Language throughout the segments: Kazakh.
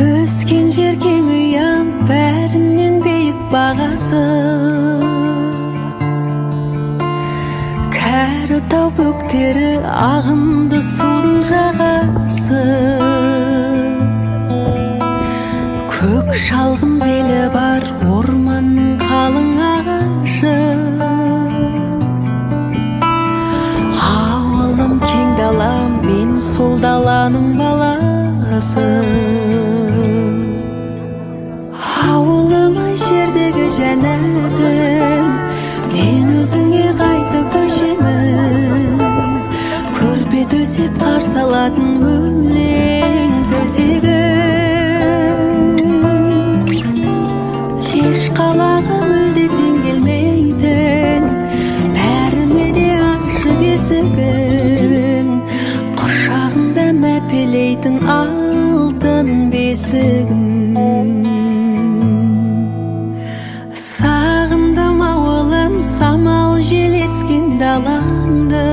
Өскен жерге ұям бәрінен биік бағасы, кәрі тау бөктері ағынды судың жағасы, көк шалғын белі бар орманның қалың ағашы. Ауылым кең далам, мен сол даланың баласы. Ауылым-ай жердегі жәннатым, мен өзіңе қайта көшемін. Көрпе төсеп қарсы алатын өлең төсегім. Еш қалаға мүлде тең келмейтін, бәріне де ашық есігін, құшағында мәпелейтін алтын бесігім. Сағындым ауылым, самал желескен даламды,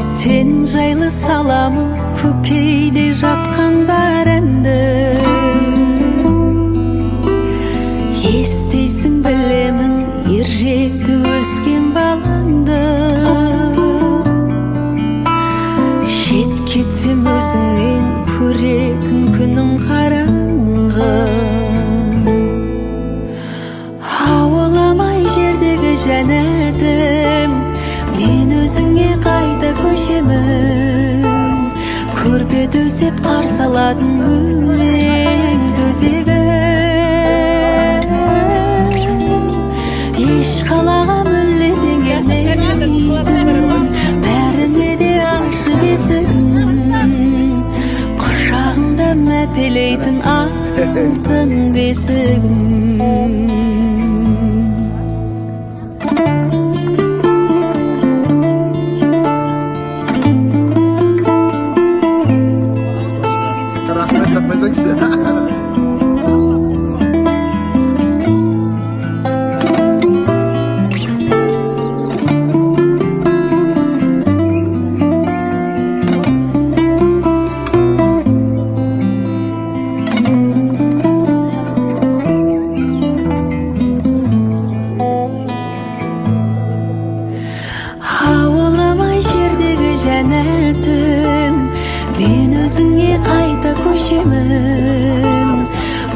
сен жайлы саламын көкейде жатқан бар әнді. Естейсің білемін ер жетті өскен балаңды, кетсем өзіңнен көретін күнім қараңғы. Ауылым-ай жердегі жәннатым, мен өзіңе қайта көшемін. Көрпе төсеп қарсы алатын өлең төсегім. Еш қалаға мүлде тең келмейтін, бәріне де ашық есігін, құшағында мәпелейтін алтын бесігім. Ауылым-ай жердегі жәннатым, мен өзіңе қайта көшемін.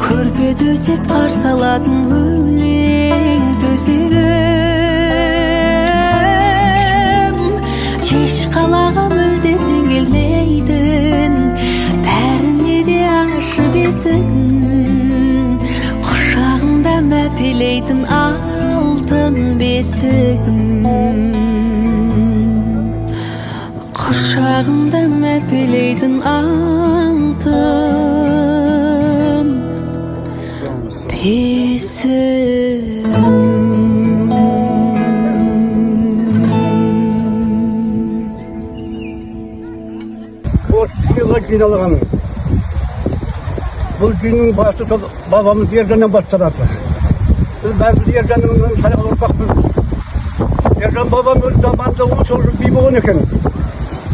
Көрпе төсеп қарсы алатын өлең төсегім. Еш қалаға мүлде тең келмейтін, бәріне де ашық есігін, құшағында мәпелейтін алтын бесігім. Құшағында мәпелейтін алтын бесігім. Осыға жиналғаның. Бұл жиынның басы бабамыз Ержаннан басталады. Біз бәріміз Ержанның салған ұрпақпыз. Ержан бабам өз заманында 19 жыл би болған екен.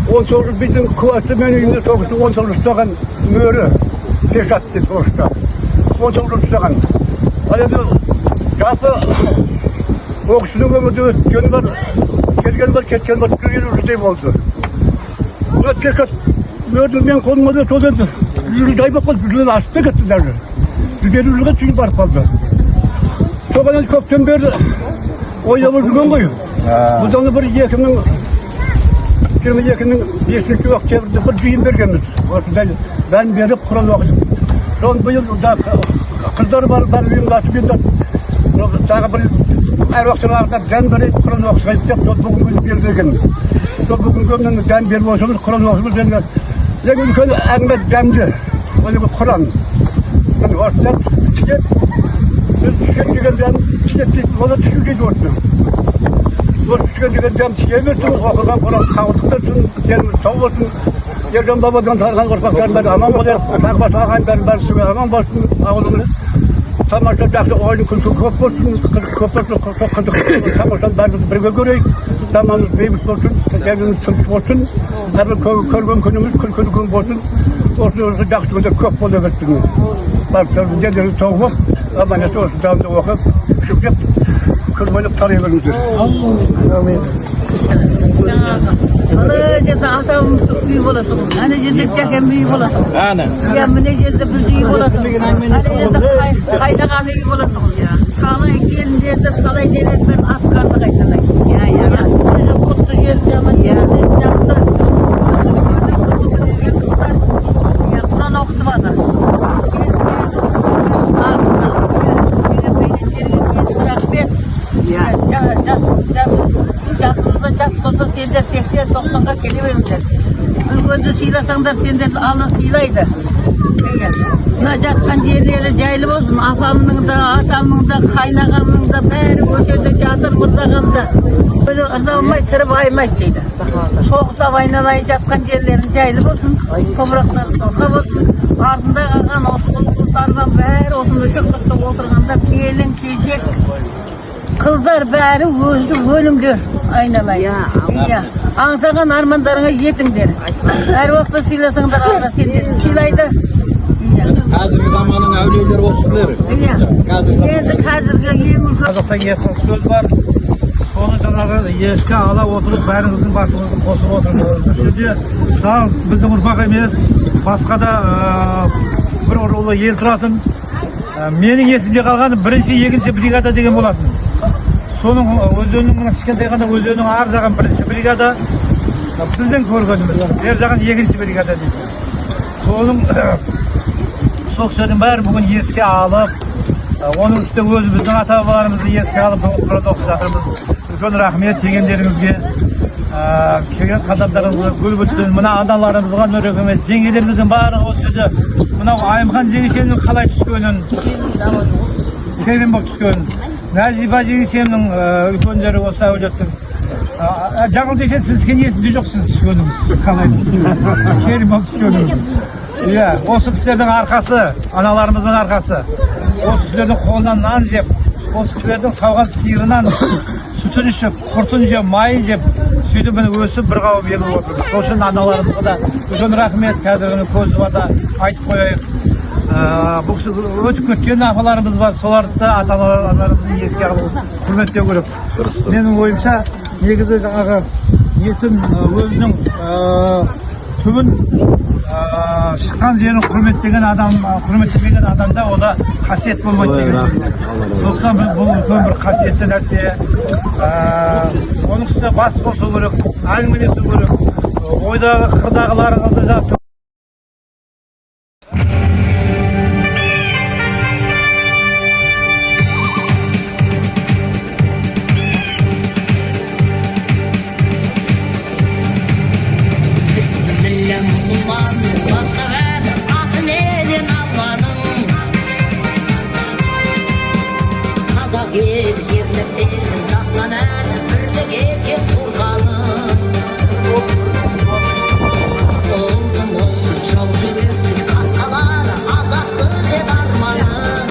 19 жыл бидің куәсі мен үйінде соғысты, 19 жыл ұстаған мөрі Пешат деп соғысты. 19 жыл ұстаған. Ал енді жалпы ол кісінің өмірде өткені бар, келген бар, кеткен бар, 150 жылдай болды. Бұл Пешат мөрді мен қолыма да сол енді 100 жылдай болып қалды, 100 жылдан асты кетті даже. 150 жылға шейін барып қалды. Соған енді көптен бері ойлап жүрген ғой. Бұл жаңа бір 2022-ның 5 октябрьде бір жиын бергенбіз. Осындай бән беріп Құран оқыдық. Соны биыл қыздар бар ұйымдасып енді тағы бір әр уақытта дән беріп Құран оқысайық деп бүгінгі күні берілгенбіз. Сол бүгінгі күні дән беріп отырмыз, Құран оқысымыз енді ең үлкен әңгіме дәмді. Ол Құран. Осыдан түскен біз түскен деген дән түскен дейді, оны түсу дейді осыны. Bu tüketilen cam çiğemesin, okudan falan kavuştursun, yerimiz sağ olsun. Yerden babadan tarhan korkaklarım ben aman bolar, takma sağhan ben süre aman başım ağolumunu. Samaşta jakşı oyunu kültür köp olsun, samaşta ben bir göreyim. Zamanımız beyimiz olsun, evimiz çılgın olsun. Her bir körgün günümüz kültür gün olsun. Olsun jakşı da köp olabilirsiniz. Bak dediniz soğuk, ama ne olsun camda okup, şükür, kırmalık tarayabilirsiniz. Amin. Ana atam büyük olasın. Hani cedek büyük olasın. Aynen. Ya ne cedek büyük olasın. Hani cedek kaynağı büyük olasın ya. Kalay gelince de kalay gelince ben askarda kaynağı. Ya. Kutlu geleceğim ya. Yaptı. Ya Kur'an okudu bana. Yakında senden 80-90'a geliverirler. Bir gözü silasanlar senden alın silaydı. Yatkan yerlere caylı olsun. Afamның da, atamның da, kaynağımның da, beri köşede çadır bırdağında. Böyle ırdaılmay, tırıp aymay deydi. Soğukta vaynalay yatkan yerlerin caylı olsun. Topraklar soğuk olsun. Ardında kalkan oturlardan beri olsun. Işıklıkta oturganda kelin, kecek. Kızlar bari ölümdür aynalay. Ya. Ansağın armanlarına yetindir. Her vakit silasınlar Allah seni silaydı. Hazırki zamanın avliyeleri olsunlar. Қазақта ескі сөз бар. Соны жаңағы ескі ала отырып, бәріңіздің басыңызды қосып отырыңыз. Бұл жерде жалғыз біздің ұрпақ емес, басқа да бір рулы ел тұратын. Менің есімде қалған бірінші, екінші бригада деген болатын. Соның өзеннің кішкентай ғана өзеннің ар жағын бірінші бригада, біздің көргеніміз, бер жағын екінші бригада дейді. Соның сол кісілердің бәрі бүгін еске алып, оның үстіне өзіміздің ата-бабаларымызды еске алып, құран оқып жатырмыз. Үлкен рахмет дегендеріңізге, келген қадамдарыңызға гүл бітсін. Мына аналарымызға нұр рахмет, жеңгелеріміздің барлығы осы жерде мынау Айымхан жеңешемнің қалай түскенін, келін болып түскенін, Назиба жеңешемнің үлкендері осы әулеттің. Жаңыл десе сіз есімде жоқсыз түскеніңіз, қалай келін болып түскеніңіз. Иә, осы кісілердің арқасы, аналарымыздың арқасы. Осы кісілердің қолынан нан жеп, осы кісілердің сауған сиырынан сүтін ішіп, құртын жеп, майын жеп, сөйтіп міне өсіп бір қауым ел болып отыр. Сол үшін аналарымызға да үлкен рахмет, қазіргі көзі бата айтып қояйық. Бұл кісі өтіп кеткен апаларымыз бар, соларды да ата-аналарымызды еске алып құрметтеу керек. Менің ойымша, негізі жаңағы есім өзінің түбін шыққан жерін құрметтеген адамда ода қасиет болмайды деген сөз. Сондықтан бұл үлкен бір қасиетті нәрсе. Оның үстіне бас қосу керек, әңгімелесу керек. Ойдағы қырдағыларыңызды